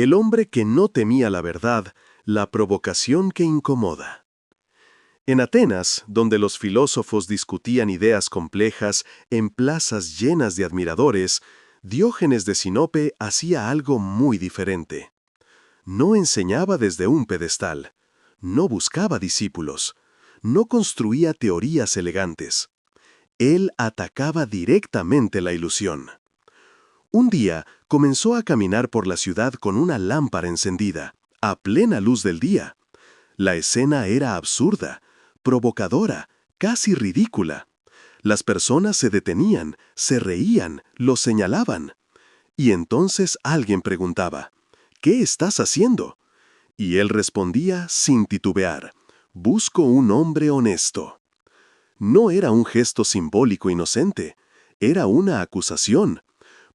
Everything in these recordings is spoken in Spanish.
El hombre que no temía la verdad, la provocación que incomoda. En Atenas, donde los filósofos discutían ideas complejas en plazas llenas de admiradores, Diógenes de Sinope hacía algo muy diferente. No enseñaba desde un pedestal, no buscaba discípulos, no construía teorías elegantes. Él atacaba directamente la ilusión. Un día comenzó a caminar por la ciudad con una lámpara encendida, a plena luz del día. La escena era absurda, provocadora, casi ridícula. Las personas se detenían, se reían, lo señalaban. Y entonces alguien preguntaba, ¿qué estás haciendo? Y él respondía sin titubear, busco un hombre honesto. No era un gesto simbólico inocente, era una acusación.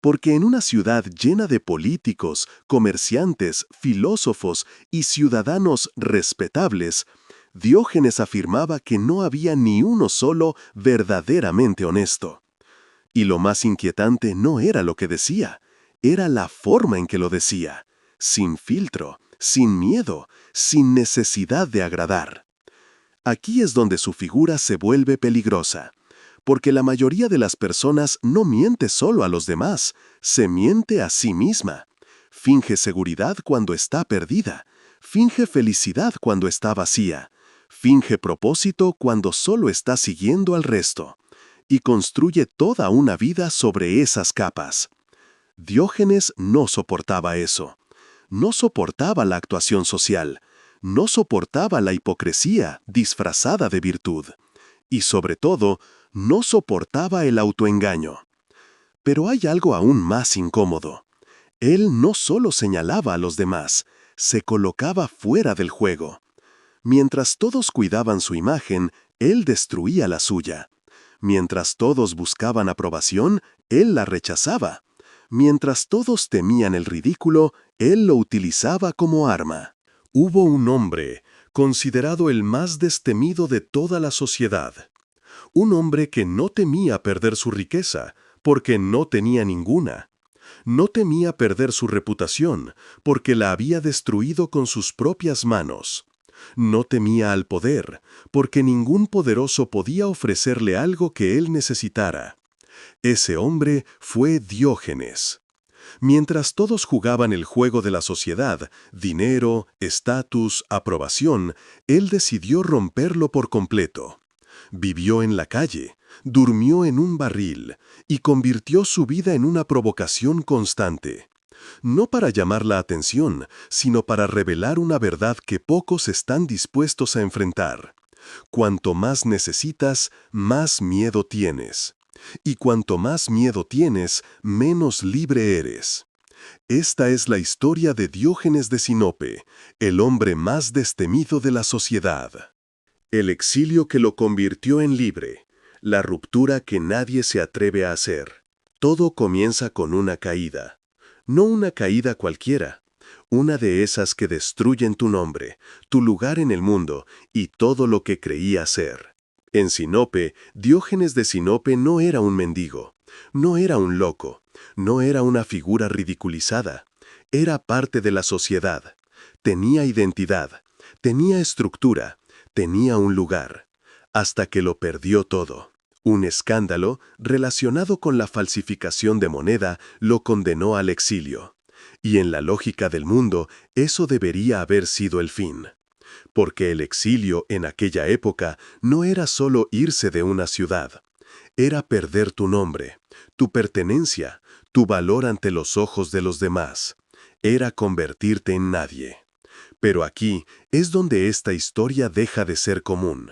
Porque en una ciudad llena de políticos, comerciantes, filósofos y ciudadanos respetables, Diógenes afirmaba que no había ni uno solo verdaderamente honesto. Y lo más inquietante no era lo que decía, era la forma en que lo decía, sin filtro, sin miedo, sin necesidad de agradar. Aquí es donde su figura se vuelve peligrosa. Porque la mayoría de las personas no miente solo a los demás, se miente a sí misma. Finge seguridad cuando está perdida, finge felicidad cuando está vacía, finge propósito cuando solo está siguiendo al resto, y construye toda una vida sobre esas capas. Diógenes no soportaba eso. No soportaba la actuación social, no soportaba la hipocresía disfrazada de virtud. Y sobre todo, no soportaba el autoengaño. Pero hay algo aún más incómodo. Él no solo señalaba a los demás, se colocaba fuera del juego. Mientras todos cuidaban su imagen, él destruía la suya. Mientras todos buscaban aprobación, él la rechazaba. Mientras todos temían el ridículo, él lo utilizaba como arma. Hubo un hombre, considerado el más destemido de toda la sociedad. Un hombre que no temía perder su riqueza, porque no tenía ninguna. No temía perder su reputación, porque la había destruido con sus propias manos. No temía al poder, porque ningún poderoso podía ofrecerle algo que él necesitara. Ese hombre fue Diógenes. Mientras todos jugaban el juego de la sociedad, dinero, estatus, aprobación, él decidió romperlo por completo. Vivió en la calle, durmió en un barril y convirtió su vida en una provocación constante. No para llamar la atención, sino para revelar una verdad que pocos están dispuestos a enfrentar. Cuanto más necesitas, más miedo tienes. Y cuanto más miedo tienes, menos libre eres. Esta es la historia de Diógenes de Sinope, el hombre más destemido de la sociedad. El exilio que lo convirtió en libre, la ruptura que nadie se atreve a hacer. Todo comienza con una caída. No una caída cualquiera, una de esas que destruyen tu nombre, tu lugar en el mundo y todo lo que creías ser. En Sinope, Diógenes de Sinope no era un mendigo, no era un loco, no era una figura ridiculizada. Era parte de la sociedad. Tenía identidad, tenía estructura, tenía un lugar, hasta que lo perdió todo. Un escándalo relacionado con la falsificación de moneda lo condenó al exilio. Y en la lógica del mundo, eso debería haber sido el fin. Porque el exilio en aquella época no era solo irse de una ciudad. Era perder tu nombre, tu pertenencia, tu valor ante los ojos de los demás. Era convertirte en nadie. Pero aquí es donde esta historia deja de ser común,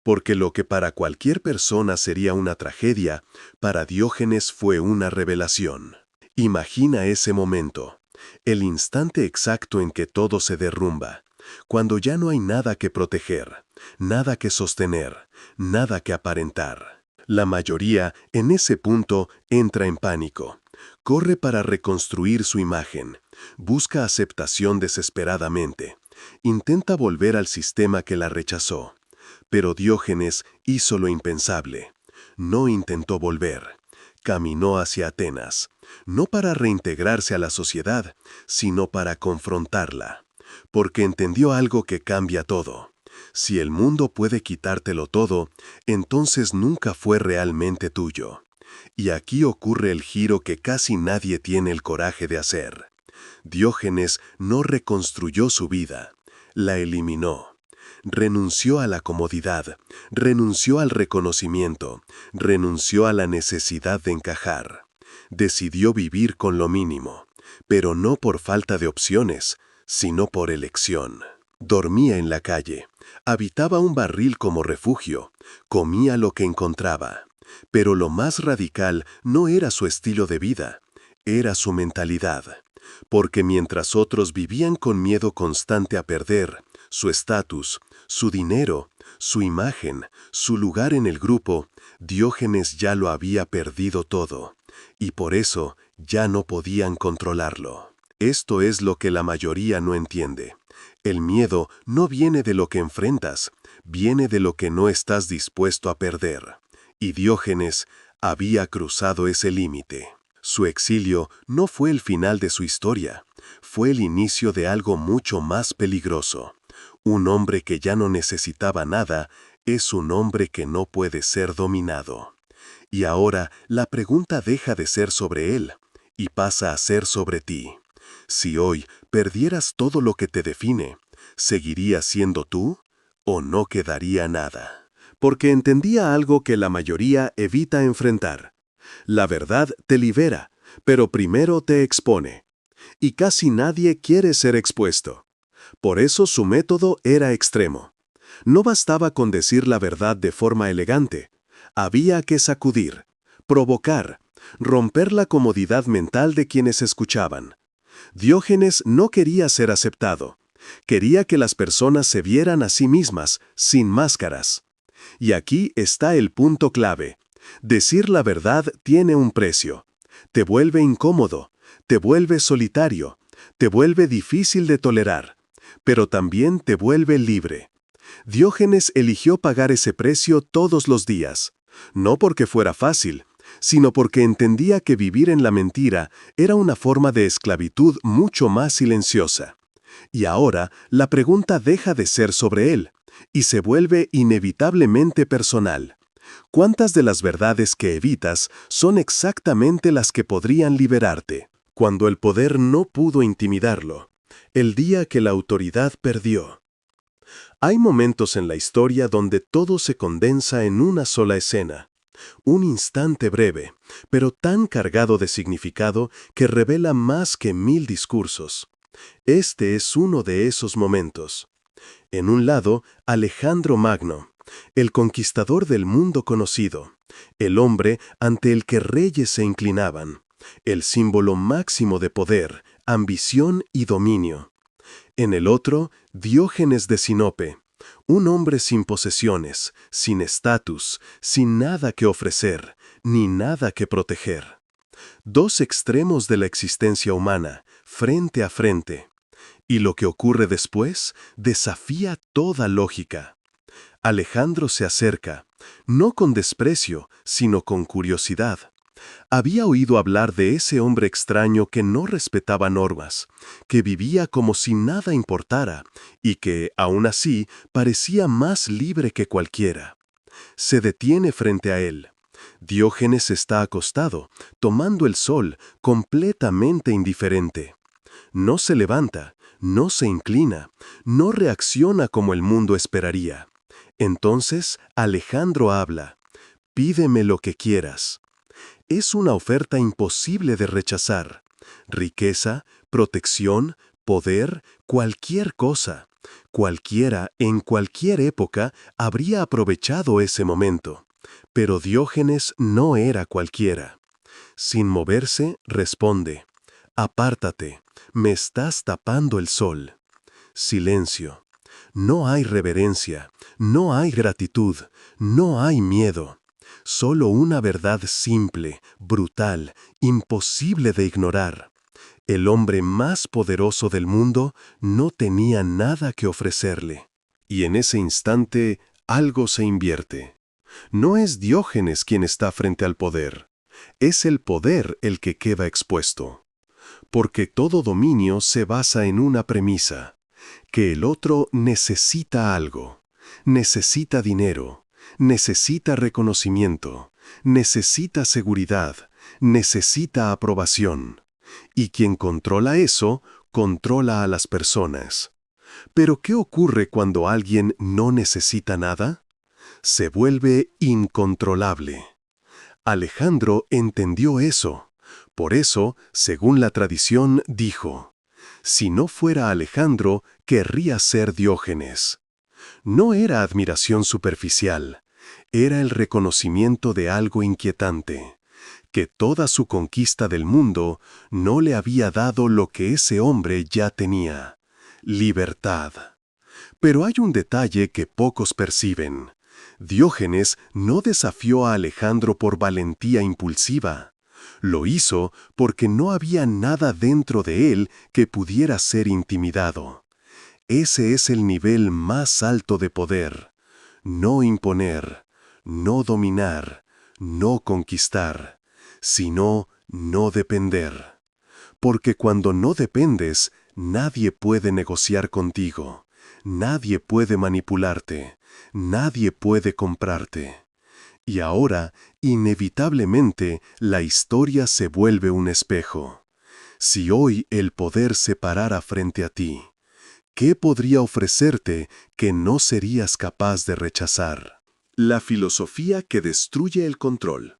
porque lo que para cualquier persona sería una tragedia, para Diógenes fue una revelación. Imagina ese momento, el instante exacto en que todo se derrumba, cuando ya no hay nada que proteger, nada que sostener, nada que aparentar. La mayoría, en ese punto, entra en pánico. Corre para reconstruir su imagen. Busca aceptación desesperadamente. Intenta volver al sistema que la rechazó. Pero Diógenes hizo lo impensable. No intentó volver. Caminó hacia Atenas. no para reintegrarse a la sociedad, sino para confrontarla, porque entendió algo que cambia todo. Si el mundo puede quitártelo todo, entonces nunca fue realmente tuyo. Y aquí ocurre el giro que casi nadie tiene el coraje de hacer. Diógenes no reconstruyó su vida, la eliminó. Renunció a la comodidad, renunció al reconocimiento, renunció a la necesidad de encajar. Decidió vivir con lo mínimo, pero no por falta de opciones, sino por elección. Dormía en la calle, habitaba un barril como refugio, comía lo que encontraba. Pero lo más radical no era su estilo de vida, era su mentalidad. Porque mientras otros vivían con miedo constante a perder su estatus, su dinero, su imagen, su lugar en el grupo, Diógenes ya lo había perdido todo, y por eso ya no podían controlarlo. Esto es lo que la mayoría no entiende. El miedo no viene de lo que enfrentas, viene de lo que no estás dispuesto a perder. Y Diógenes había cruzado ese límite. Su exilio no fue el final de su historia, fue el inicio de algo mucho más peligroso. Un hombre que ya no necesitaba nada es un hombre que no puede ser dominado. Y ahora la pregunta deja de ser sobre él y pasa a ser sobre ti. Si hoy perdieras todo lo que te define, ¿seguirías siendo tú o no quedaría nada? Porque entendía algo que la mayoría evita enfrentar. La verdad te libera, pero primero te expone. Y casi nadie quiere ser expuesto. Por eso su método era extremo. No bastaba con decir la verdad de forma elegante. Había que sacudir, provocar, romper la comodidad mental de quienes escuchaban. Diógenes no quería ser aceptado. Quería que las personas se vieran a sí mismas, sin máscaras. Y aquí está el punto clave. Decir la verdad tiene un precio. Te vuelve incómodo, te vuelve solitario, te vuelve difícil de tolerar, pero también te vuelve libre. Diógenes eligió pagar ese precio todos los días, no porque fuera fácil, sino porque entendía que vivir en la mentira era una forma de esclavitud mucho más silenciosa. Y ahora la pregunta deja de ser sobre él, y se vuelve inevitablemente personal. ¿Cuántas de las verdades que evitas son exactamente las que podrían liberarte? Cuando el poder no pudo intimidarlo, el día que la autoridad perdió. Hay momentos en la historia donde todo se condensa en una sola escena. Un instante breve, pero tan cargado de significado que revela más que 1000 discursos. Este es uno de esos momentos. En un lado, Alejandro Magno, el conquistador del mundo conocido, el hombre ante el que reyes se inclinaban, el símbolo máximo de poder, ambición y dominio. En el otro, Diógenes de Sinope, un hombre sin posesiones, sin estatus, sin nada que ofrecer, ni nada que proteger. Dos extremos de la existencia humana, frente a frente. Y lo que ocurre después desafía toda lógica. Alejandro se acerca, no con desprecio, sino con curiosidad. Había oído hablar de ese hombre extraño que no respetaba normas, que vivía como si nada importara y que, aún así, parecía más libre que cualquiera. Se detiene frente a él. Diógenes está acostado, tomando el sol, completamente indiferente. No se levanta, no se inclina, no reacciona como el mundo esperaría. Entonces Alejandro habla: «Pídeme lo que quieras». Es una oferta imposible de rechazar. Riqueza, protección, poder, cualquier cosa. Cualquiera, en cualquier época, habría aprovechado ese momento. Pero Diógenes no era cualquiera. Sin moverse, responde: «Apártate, me estás tapando el sol». Silencio. No hay reverencia, no hay gratitud, no hay miedo. Solo una verdad simple, brutal, imposible de ignorar. El hombre más poderoso del mundo no tenía nada que ofrecerle. Y en ese instante algo se invierte. No es Diógenes quien está frente al poder. Es el poder el que queda expuesto. Porque todo dominio se basa en una premisa, que el otro necesita algo, necesita dinero, necesita reconocimiento, necesita seguridad, necesita aprobación. Y quien controla eso, controla a las personas. Pero ¿qué ocurre cuando alguien no necesita nada? Se vuelve incontrolable. Alejandro entendió eso. Por eso, según la tradición, dijo: si no fuera Alejandro, querría ser Diógenes. No era admiración superficial, era el reconocimiento de algo inquietante, que toda su conquista del mundo no le había dado lo que ese hombre ya tenía: libertad. Pero hay un detalle que pocos perciben. Diógenes no desafió a Alejandro por valentía impulsiva. Lo hizo porque no había nada dentro de él que pudiera ser intimidado. Ese es el nivel más alto de poder. No imponer, no dominar, no conquistar, sino no depender. Porque cuando no dependes, nadie puede negociar contigo, nadie puede manipularte, nadie puede comprarte. Y ahora, inevitablemente, la historia se vuelve un espejo. Si hoy el poder se parara frente a ti, ¿qué podría ofrecerte que no serías capaz de rechazar? La filosofía que destruye el control.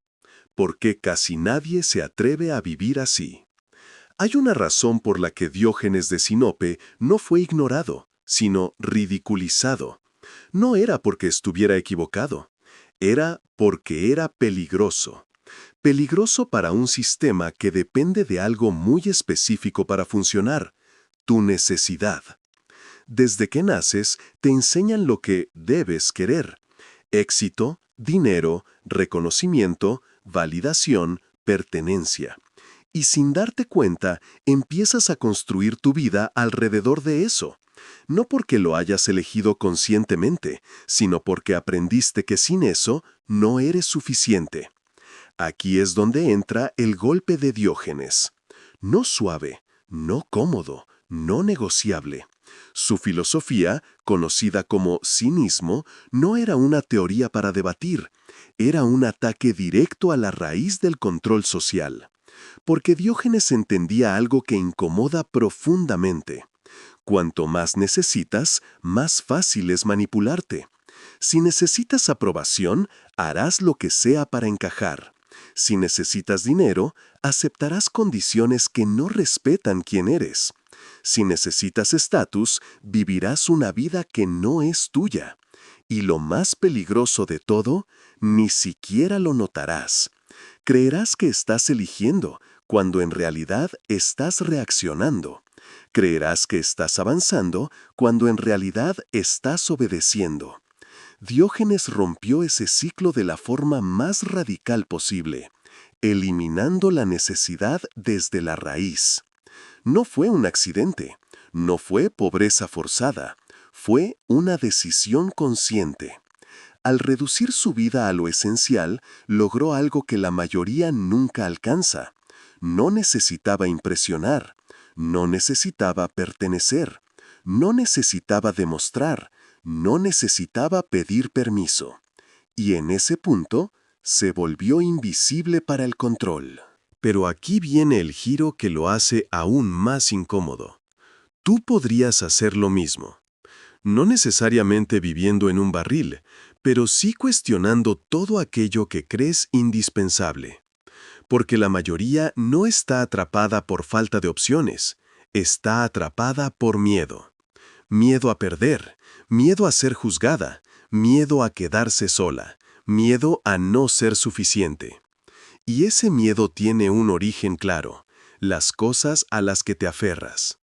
¿Por qué casi nadie se atreve a vivir así? Hay una razón por la que Diógenes de Sinope no fue ignorado, sino ridiculizado. No era porque estuviera equivocado, era porque era peligroso. Peligroso para un sistema que depende de algo muy específico para funcionar: tu necesidad. Desde que naces, te enseñan lo que debes querer: éxito, dinero, reconocimiento, validación, pertenencia. Y sin darte cuenta, empiezas a construir tu vida alrededor de eso. No porque lo hayas elegido conscientemente, sino porque aprendiste que sin eso no eres suficiente. Aquí es donde entra el golpe de Diógenes. No suave, no cómodo, no negociable. Su filosofía, conocida como cinismo, no era una teoría para debatir, era un ataque directo a la raíz del control social. Porque Diógenes entendía algo que incomoda profundamente. Cuanto más necesitas, más fácil es manipularte. Si necesitas aprobación, harás lo que sea para encajar. Si necesitas dinero, aceptarás condiciones que no respetan quién eres. Si necesitas estatus, vivirás una vida que no es tuya. Y lo más peligroso de todo, ni siquiera lo notarás. Creerás que estás eligiendo, cuando en realidad estás reaccionando. Creerás que estás avanzando, cuando en realidad estás obedeciendo. Diógenes rompió ese ciclo de la forma más radical posible, eliminando la necesidad desde la raíz. No fue un accidente, no fue pobreza forzada, fue una decisión consciente. Al reducir su vida a lo esencial, logró algo que la mayoría nunca alcanza. No necesitaba impresionar, no necesitaba pertenecer, no necesitaba demostrar, no necesitaba pedir permiso. Y en ese punto, se volvió invisible para el control. Pero aquí viene el giro que lo hace aún más incómodo. Tú podrías hacer lo mismo. No necesariamente viviendo en un barril, pero sí cuestionando todo aquello que crees indispensable. Porque la mayoría no está atrapada por falta de opciones, está atrapada por miedo. Miedo a perder, miedo a ser juzgada, miedo a quedarse sola, miedo a no ser suficiente. Y ese miedo tiene un origen claro: las cosas a las que te aferras.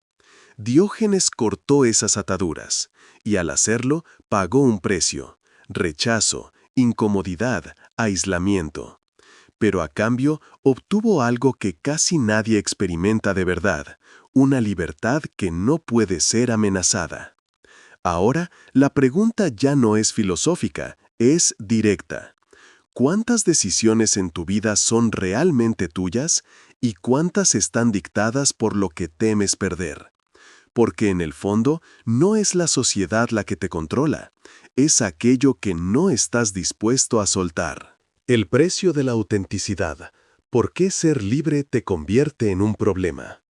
Diógenes cortó esas ataduras, y al hacerlo pagó un precio: rechazo, incomodidad, aislamiento. Pero a cambio obtuvo algo que casi nadie experimenta de verdad: una libertad que no puede ser amenazada. Ahora, la pregunta ya no es filosófica, es directa. ¿Cuántas decisiones en tu vida son realmente tuyas y cuántas están dictadas por lo que temes perder? Porque en el fondo no es la sociedad la que te controla, es aquello que no estás dispuesto a soltar. El precio de la autenticidad. ¿Por qué ser libre te convierte en un problema?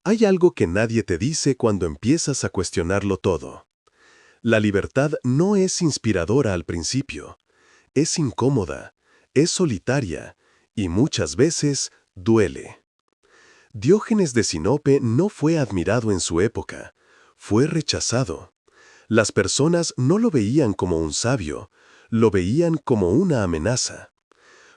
Hay algo que nadie te dice cuando empiezas a cuestionarlo todo. La libertad no es inspiradora al principio, es incómoda, es solitaria y muchas veces duele. Diógenes de Sinope no fue admirado en su época, fue rechazado. Las personas no lo veían como un sabio, lo veían como una amenaza.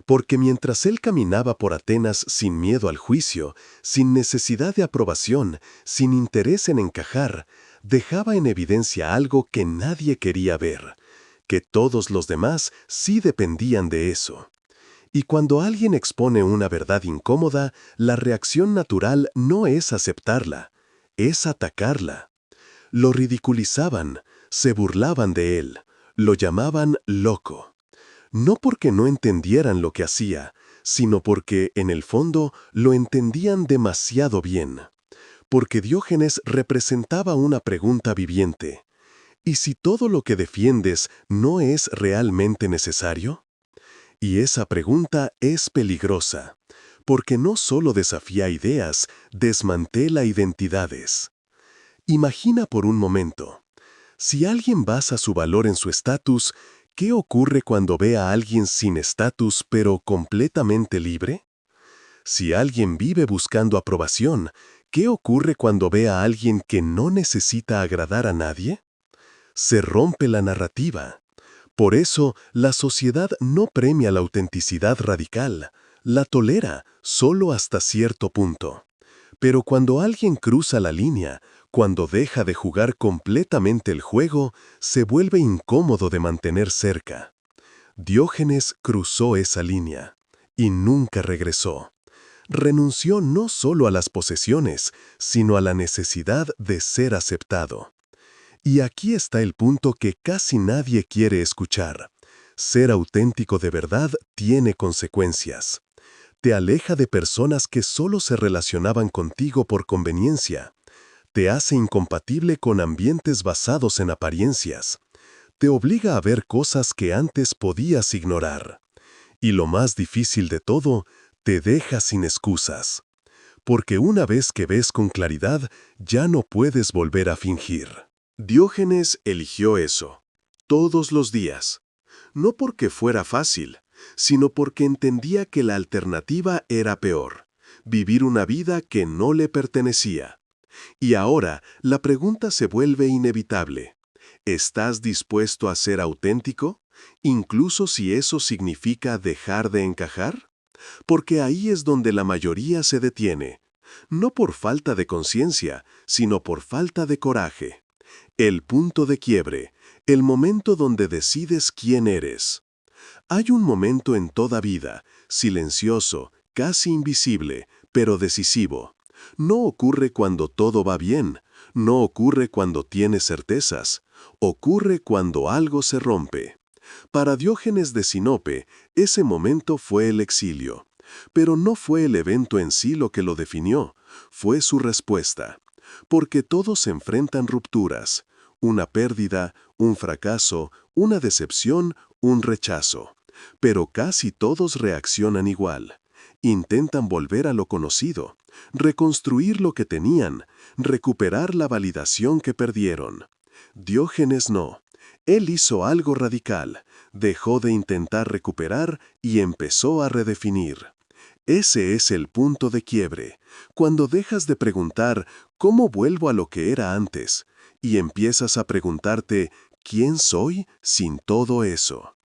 Porque mientras él caminaba por Atenas sin miedo al juicio, sin necesidad de aprobación, sin interés en encajar, dejaba en evidencia algo que nadie quería ver, que todos los demás sí dependían de eso. Y cuando alguien expone una verdad incómoda, la reacción natural no es aceptarla, es atacarla. Lo ridiculizaban, se burlaban de él, lo llamaban loco. No porque no entendieran lo que hacía, sino porque, en el fondo, lo entendían demasiado bien. Porque Diógenes representaba una pregunta viviente. ¿Y si todo lo que defiendes no es realmente necesario? Y esa pregunta es peligrosa, porque no solo desafía ideas, desmantela identidades. Imagina por un momento, si alguien basa su valor en su estatus, ¿qué ocurre cuando ve a alguien sin estatus pero completamente libre? Si alguien vive buscando aprobación, ¿qué ocurre cuando ve a alguien que no necesita agradar a nadie? Se rompe la narrativa. Por eso, la sociedad no premia la autenticidad radical, la tolera solo hasta cierto punto. Pero cuando alguien cruza la línea, cuando deja de jugar completamente el juego, se vuelve incómodo de mantener cerca. Diógenes cruzó esa línea y nunca regresó. Renunció no solo a las posesiones, sino a la necesidad de ser aceptado. Y aquí está el punto que casi nadie quiere escuchar. Ser auténtico de verdad tiene consecuencias. Te aleja de personas que solo se relacionaban contigo por conveniencia. Te hace incompatible con ambientes basados en apariencias. Te obliga a ver cosas que antes podías ignorar. Y lo más difícil de todo, te deja sin excusas. Porque una vez que ves con claridad, ya no puedes volver a fingir. Diógenes eligió eso, todos los días. No porque fuera fácil, sino porque entendía que la alternativa era peor, vivir una vida que no le pertenecía. Y ahora la pregunta se vuelve inevitable. ¿Estás dispuesto a ser auténtico, incluso si eso significa dejar de encajar? Porque ahí es donde la mayoría se detiene, no por falta de conciencia, sino por falta de coraje. El punto de quiebre, el momento donde decides quién eres. Hay un momento en toda vida, silencioso, casi invisible, pero decisivo. No ocurre cuando todo va bien, no ocurre cuando tienes certezas, ocurre cuando algo se rompe. Para Diógenes de Sinope, ese momento fue el exilio. Pero no fue el evento en sí lo que lo definió, fue su respuesta. Porque todos enfrentan rupturas, una pérdida, un fracaso, una decepción, un rechazo. Pero casi todos reaccionan igual. Intentan volver a lo conocido, reconstruir lo que tenían, recuperar la validación que perdieron. Diógenes no. Él hizo algo radical, dejó de intentar recuperar y empezó a redefinir. Ese es el punto de quiebre, cuando dejas de preguntar ¿cómo vuelvo a lo que era antes? Y empiezas a preguntarte ¿quién soy sin todo eso?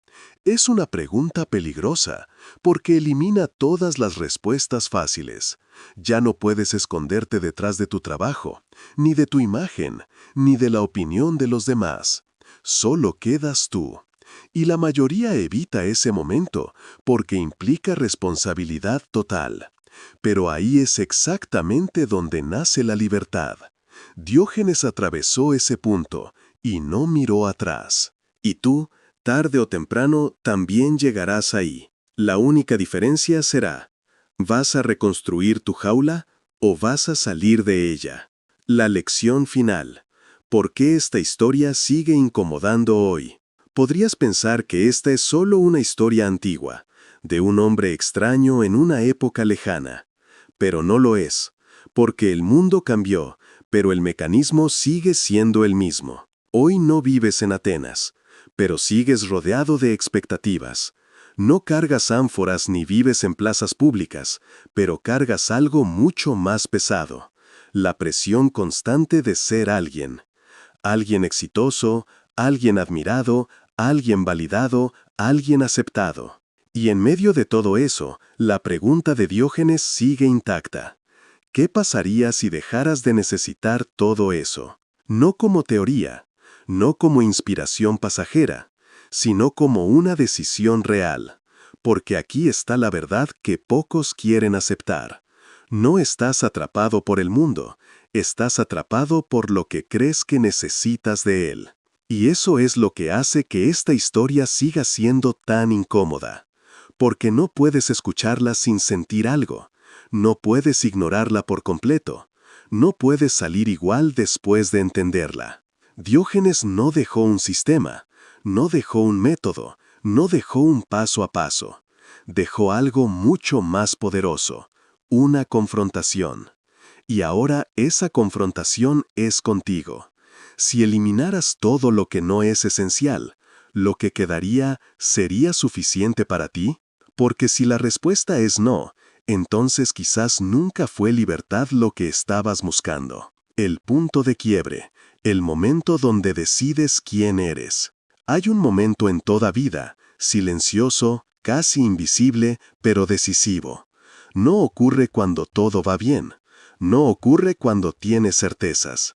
Es una pregunta peligrosa, porque elimina todas las respuestas fáciles. Ya no puedes esconderte detrás de tu trabajo, ni de tu imagen, ni de la opinión de los demás. Solo quedas tú. Y la mayoría evita ese momento, porque implica responsabilidad total. Pero ahí es exactamente donde nace la libertad. Diógenes atravesó ese punto y no miró atrás. ¿Y tú? Tarde o temprano también llegarás ahí. La única diferencia será, ¿vas a reconstruir tu jaula o vas a salir de ella? La lección final. ¿Por qué esta historia sigue incomodando hoy? Podrías pensar que esta es solo una historia antigua, de un hombre extraño en una época lejana. Pero no lo es, porque el mundo cambió, pero el mecanismo sigue siendo el mismo. Hoy no vives en Atenas, pero sigues rodeado de expectativas. No cargas ánforas ni vives en plazas públicas, pero cargas algo mucho más pesado: la presión constante de ser alguien. Alguien exitoso, alguien admirado, alguien validado, alguien aceptado. Y en medio de todo eso, la pregunta de Diógenes sigue intacta. ¿Qué pasaría si dejaras de necesitar todo eso? No como teoría, no como inspiración pasajera, sino como una decisión real. Porque aquí está la verdad que pocos quieren aceptar. No estás atrapado por el mundo, estás atrapado por lo que crees que necesitas de él. Y eso es lo que hace que esta historia siga siendo tan incómoda. Porque no puedes escucharla sin sentir algo. No puedes ignorarla por completo. No puedes salir igual después de entenderla. Diógenes no dejó un sistema, no dejó un método, no dejó un paso a paso. Dejó algo mucho más poderoso, una confrontación. Y ahora esa confrontación es contigo. Si eliminaras todo lo que no es esencial, ¿lo que quedaría sería suficiente para ti? Porque si la respuesta es no, entonces quizás nunca fue libertad lo que estabas buscando. El punto de quiebre, el momento donde decides quién eres. Hay un momento en toda vida, silencioso, casi invisible, pero decisivo. No ocurre cuando todo va bien. No ocurre cuando tienes certezas.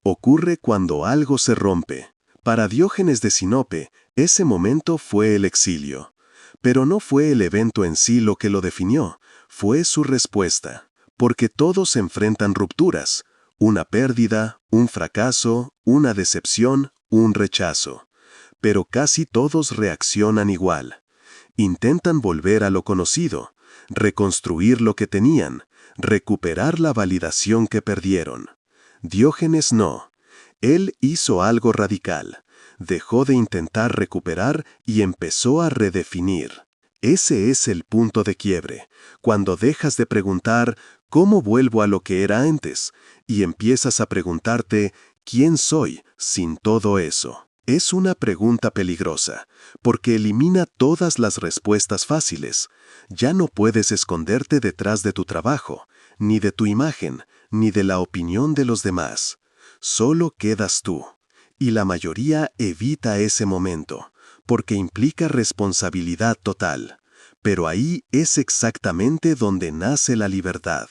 Ocurre cuando algo se rompe. Para Diógenes de Sinope, ese momento fue el exilio. Pero no fue el evento en sí lo que lo definió, fue su respuesta. Porque todos enfrentan rupturas, una pérdida, un fracaso, una decepción, un rechazo. Pero casi todos reaccionan igual. Intentan volver a lo conocido, reconstruir lo que tenían, recuperar la validación que perdieron. Diógenes no. Él hizo algo radical. Dejó de intentar recuperar y empezó a redefinir. Ese es el punto de quiebre, cuando dejas de preguntar ¿cómo vuelvo a lo que era antes? Y empiezas a preguntarte ¿quién soy sin todo eso? Es una pregunta peligrosa, porque elimina todas las respuestas fáciles. Ya no puedes esconderte detrás de tu trabajo, ni de tu imagen, ni de la opinión de los demás. Solo quedas tú. Y la mayoría evita ese momento, porque implica responsabilidad total. Pero ahí es exactamente donde nace la libertad.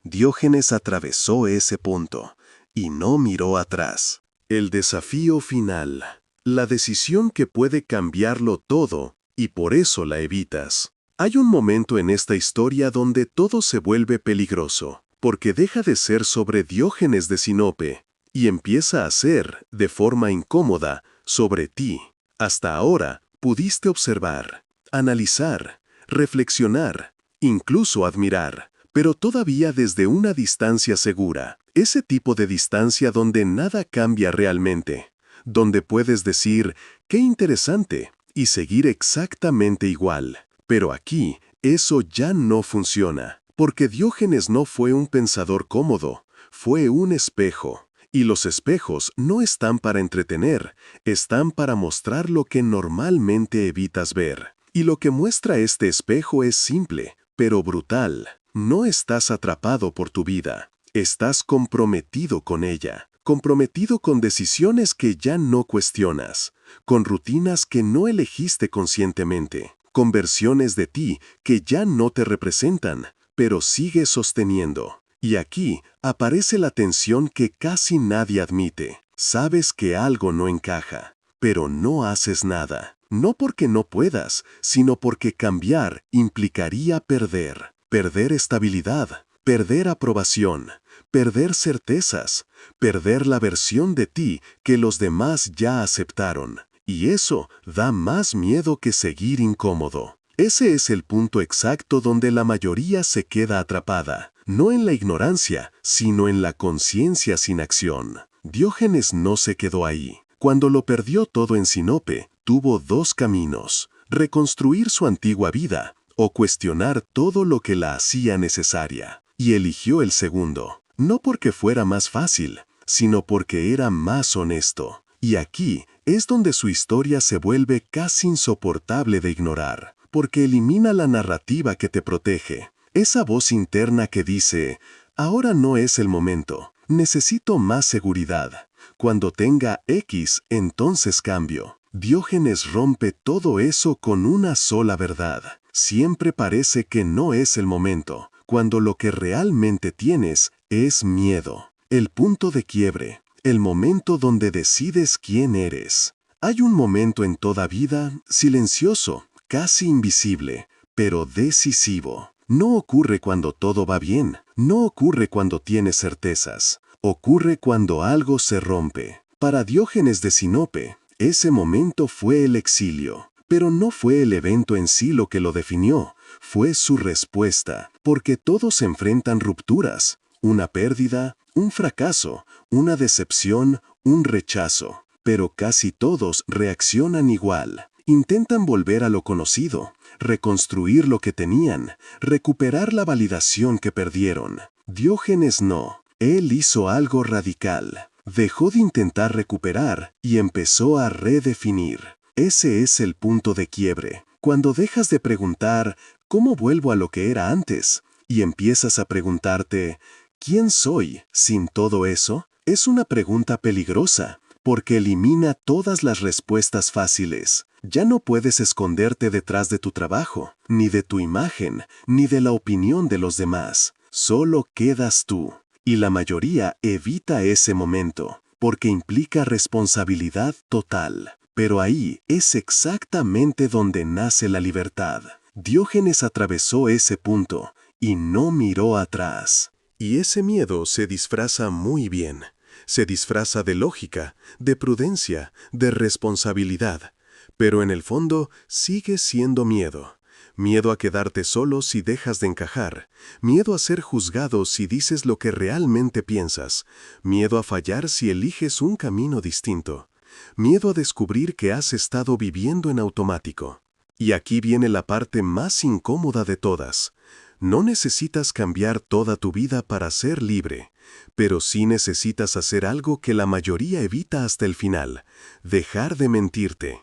Diógenes atravesó ese punto, y no miró atrás. El desafío final. La decisión que puede cambiarlo todo, y por eso la evitas. Hay un momento en esta historia donde todo se vuelve peligroso, porque deja de ser sobre Diógenes de Sinope, y empieza a ser, de forma incómoda, sobre ti. Hasta ahora, pudiste observar, analizar, reflexionar, incluso admirar, pero todavía desde una distancia segura, ese tipo de distancia donde nada cambia realmente, donde puedes decir, ¡qué interesante!, y seguir exactamente igual. Pero aquí, eso ya no funciona, porque Diógenes no fue un pensador cómodo, fue un espejo. Y los espejos no están para entretener, están para mostrar lo que normalmente evitas ver. Y lo que muestra este espejo es simple, pero brutal. No estás atrapado por tu vida, estás comprometido con ella, comprometido con decisiones que ya no cuestionas, con rutinas que no elegiste conscientemente, con versiones de ti que ya no te representan, pero sigues sosteniendo. Y aquí aparece la tensión que casi nadie admite. Sabes que algo no encaja, pero no haces nada. No porque no puedas, sino porque cambiar implicaría perder. Perder estabilidad, perder aprobación, perder certezas, perder la versión de ti que los demás ya aceptaron. Y eso da más miedo que seguir incómodo. Ese es el punto exacto donde la mayoría se queda atrapada, no en la ignorancia, sino en la conciencia sin acción. Diógenes no se quedó ahí. Cuando lo perdió todo en Sinope, tuvo dos caminos: reconstruir su antigua vida o cuestionar todo lo que la hacía necesaria. Y eligió el segundo, no porque fuera más fácil, sino porque era más honesto. Y aquí es donde su historia se vuelve casi insoportable de ignorar, porque elimina la narrativa que te protege, esa voz interna que dice: ahora no es el momento, necesito más seguridad. Cuando tenga X, entonces cambio. Diógenes rompe todo eso con una sola verdad. Siempre parece que no es el momento, cuando lo que realmente tienes es miedo. El punto de quiebre, el momento donde decides quién eres. Hay un momento en toda vida, silencioso, casi invisible, pero decisivo. No ocurre cuando todo va bien, no ocurre cuando tienes certezas, ocurre cuando algo se rompe. Para Diógenes de Sinope, ese momento fue el exilio, pero no fue el evento en sí lo que lo definió, fue su respuesta, porque todos enfrentan rupturas, una pérdida, un fracaso, una decepción, un rechazo, pero casi todos reaccionan igual. Intentan volver a lo conocido, reconstruir lo que tenían, recuperar la validación que perdieron. Diógenes no. Él hizo algo radical. Dejó de intentar recuperar y empezó a redefinir. Ese es el punto de quiebre. Cuando dejas de preguntar ¿cómo vuelvo a lo que era antes? Y empiezas a preguntarte ¿quién soy sin todo eso? Es una pregunta peligrosa, porque elimina todas las respuestas fáciles. Ya no puedes esconderte detrás de tu trabajo, ni de tu imagen, ni de la opinión de los demás. Solo quedas tú. Y la mayoría evita ese momento, porque implica responsabilidad total. Pero ahí es exactamente donde nace la libertad. Diógenes atravesó ese punto y no miró atrás. Y ese miedo se disfraza muy bien. Se disfraza de lógica, de prudencia, de responsabilidad. Pero en el fondo sigue siendo miedo. Miedo a quedarte solo si dejas de encajar. Miedo a ser juzgado si dices lo que realmente piensas. Miedo a fallar si eliges un camino distinto. Miedo a descubrir que has estado viviendo en automático. Y aquí viene la parte más incómoda de todas. No necesitas cambiar toda tu vida para ser libre, pero sí necesitas hacer algo que la mayoría evita hasta el final: dejar de mentirte.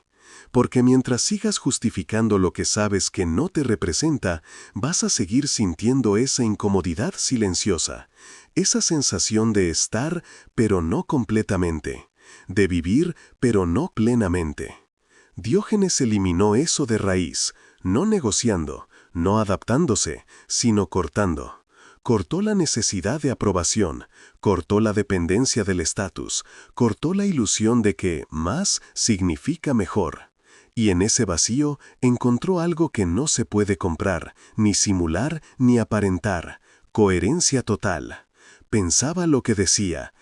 Porque mientras sigas justificando lo que sabes que no te representa, vas a seguir sintiendo esa incomodidad silenciosa, esa sensación de estar, pero no completamente, de vivir, pero no plenamente. Diógenes eliminó eso de raíz, no negociando, no adaptándose, sino cortando. Cortó la necesidad de aprobación, cortó la dependencia del estatus, cortó la ilusión de que más significa mejor. Y en ese vacío encontró algo que no se puede comprar, ni simular, ni aparentar: coherencia total. Pensaba lo que decía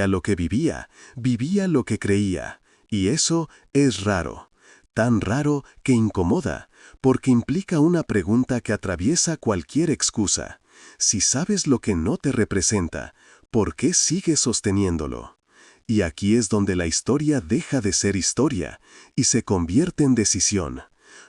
lo que vivía, vivía lo que creía. Y eso es raro, tan raro que incomoda, porque implica una pregunta que atraviesa cualquier excusa. Si sabes lo que no te representa, ¿por qué sigues sosteniéndolo? Y aquí es donde la historia deja de ser historia y se convierte en decisión.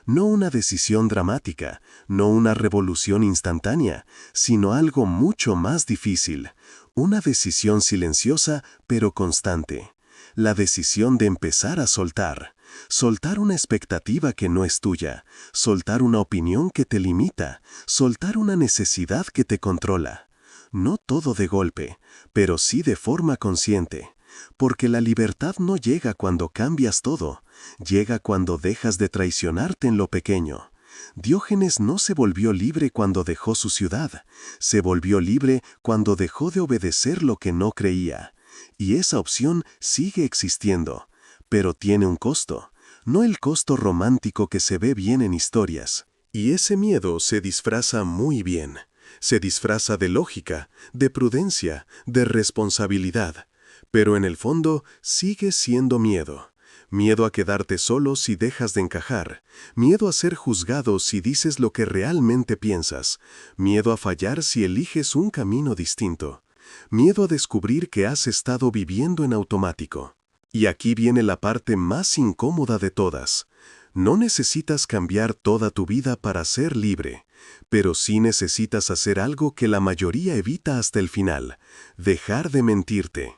No una decisión dramática, no una revolución instantánea, sino algo mucho más difícil. Una decisión silenciosa pero constante. La decisión de empezar a soltar. Soltar una expectativa que no es tuya. Soltar una opinión que te limita. Soltar una necesidad que te controla. No todo de golpe, pero sí de forma consciente. Porque la libertad no llega cuando cambias todo, llega cuando dejas de traicionarte en lo pequeño. Diógenes no se volvió libre cuando dejó su ciudad, se volvió libre cuando dejó de obedecer lo que no creía. Y esa opción sigue existiendo, pero tiene un costo, no el costo romántico que se ve bien en historias. Y ese miedo se disfraza muy bien. Se disfraza de lógica, de prudencia, de responsabilidad. Pero en el fondo sigue siendo miedo. Miedo a quedarte solo si dejas de encajar, miedo a ser juzgado si dices lo que realmente piensas, miedo a fallar si eliges un camino distinto, miedo a descubrir que has estado viviendo en automático. Y aquí viene la parte más incómoda de todas. No necesitas cambiar toda tu vida para ser libre, pero sí necesitas hacer algo que la mayoría evita hasta el final: dejar de mentirte.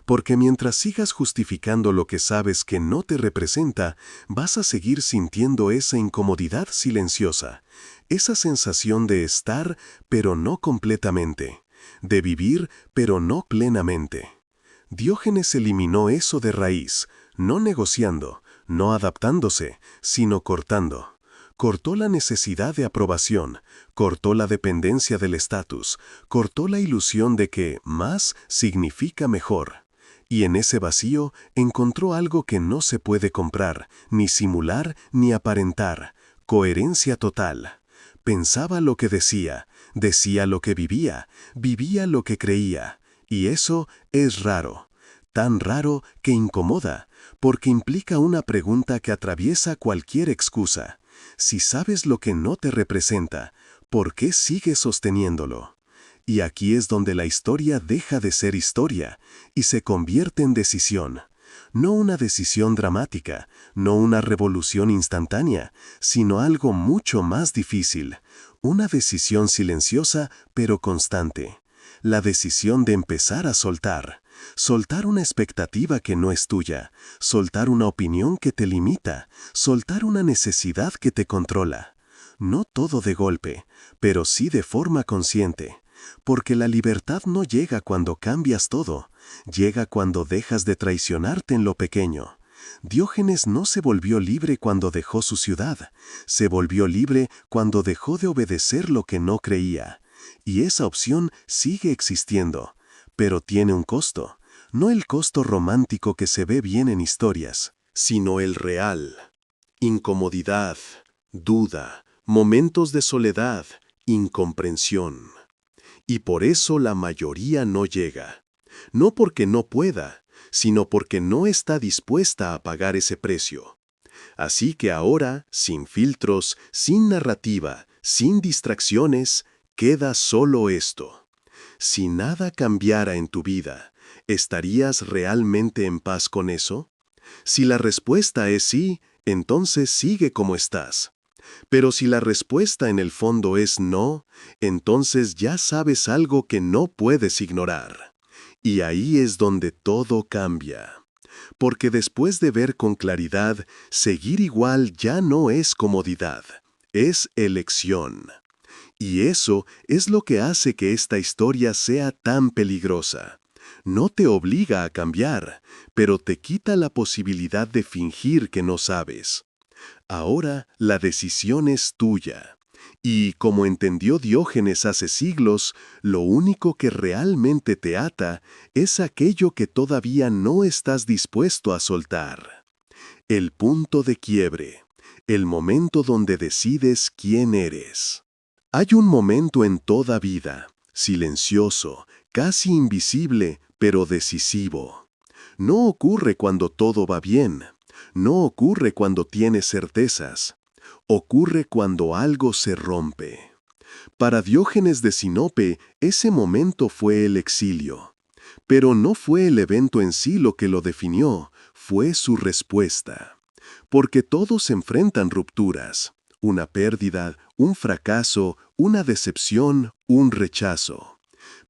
Porque mientras sigas justificando lo que sabes que no te representa, vas a seguir sintiendo esa incomodidad silenciosa, esa sensación de estar, pero no completamente, de vivir, pero no plenamente. Diógenes eliminó eso de raíz, no negociando, no adaptándose, sino cortando. Cortó la necesidad de aprobación, cortó la dependencia del estatus, cortó la ilusión de que más significa mejor. Y en ese vacío encontró algo que no se puede comprar, ni simular, ni aparentar: coherencia total. Pensaba lo que decía lo que vivía lo que creía. Y eso es raro, tan raro que incomoda, porque implica una pregunta que atraviesa cualquier excusa. Si sabes lo que no te representa, ¿por qué sigues sosteniéndolo? Y aquí es donde la historia deja de ser historia y se convierte en decisión. No una decisión dramática, no una revolución instantánea, sino algo mucho más difícil. Una decisión silenciosa pero constante. La decisión de empezar a soltar. Soltar una expectativa que no es tuya. Soltar una opinión que te limita. Soltar una necesidad que te controla. No todo de golpe, pero sí de forma consciente. Porque la libertad no llega cuando cambias todo, llega cuando dejas de traicionarte en lo pequeño. Diógenes no se volvió libre cuando dejó su ciudad, se volvió libre cuando dejó de obedecer lo que no creía. Y esa opción sigue existiendo, pero tiene un costo, no el costo romántico que se ve bien en historias, sino el real. Incomodidad, duda, momentos de soledad, incomprensión. Y por eso la mayoría no llega. No porque no pueda, sino porque no está dispuesta a pagar ese precio. Así que ahora, sin filtros, sin narrativa, sin distracciones, queda solo esto. Si nada cambiara en tu vida, ¿estarías realmente en paz con eso? Si la respuesta es sí, entonces sigue como estás. Pero si la respuesta en el fondo es no, entonces ya sabes algo que no puedes ignorar. Y ahí es donde todo cambia. Porque después de ver con claridad, seguir igual ya no es comodidad, es elección. Y eso es lo que hace que esta historia sea tan peligrosa. No te obliga a cambiar, pero te quita la posibilidad de fingir que no sabes. Ahora la decisión es tuya. Y como entendió Diógenes hace siglos, lo único que realmente te ata es aquello que todavía no estás dispuesto a soltar. El punto de quiebre, el momento donde decides quién eres. Hay un momento en toda vida, silencioso, casi invisible, pero decisivo. No ocurre cuando todo va bien. No ocurre cuando tienes certezas. Ocurre cuando algo se rompe. Para Diógenes de Sinope, ese momento fue el exilio. Pero no fue el evento en sí lo que lo definió, fue su respuesta. Porque todos enfrentan rupturas, una pérdida, un fracaso, una decepción, un rechazo.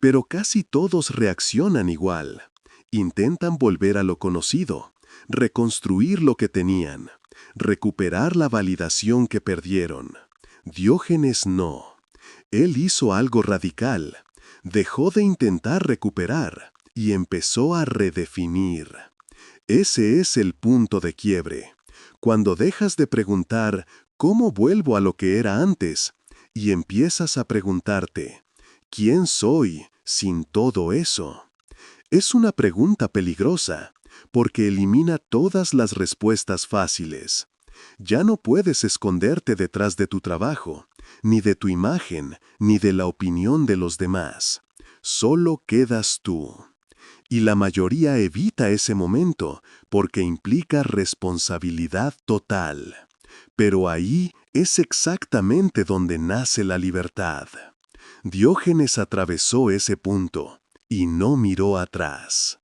Pero casi todos reaccionan igual. Intentan volver a lo conocido, reconstruir lo que tenían, recuperar la validación que perdieron. Diógenes no. Él hizo algo radical. Dejó de intentar recuperar y empezó a redefinir. Ese es el punto de quiebre. Cuando dejas de preguntar ¿cómo vuelvo a lo que era antes? Y empiezas a preguntarte ¿quién soy sin todo eso? Es una pregunta peligrosa, porque elimina todas las respuestas fáciles. Ya no puedes esconderte detrás de tu trabajo, ni de tu imagen, ni de la opinión de los demás. Solo quedas tú. Y la mayoría evita ese momento porque implica responsabilidad total. Pero ahí es exactamente donde nace la libertad. Diógenes atravesó ese punto y no miró atrás.